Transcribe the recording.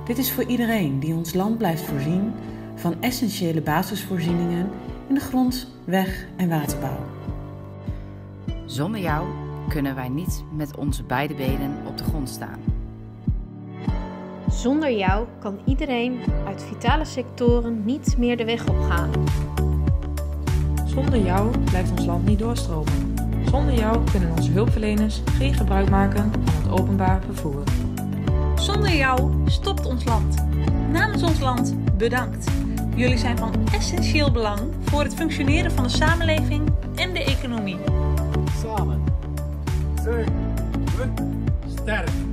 Dit is voor iedereen die ons land blijft voorzien van essentiële basisvoorzieningen in de grond, weg- en waterbouw. Zonder jou kunnen wij niet met onze beide benen op de grond staan. Zonder jou kan iedereen uit vitale sectoren niet meer de weg opgaan. Zonder jou blijft ons land niet doorstromen. Zonder jou kunnen onze hulpverleners geen gebruik maken van het openbaar vervoer. Zonder jou stopt ons land. Namens ons land bedankt. Jullie zijn van essentieel belang voor het functioneren van de samenleving en de economie. Samen zijn we sterk.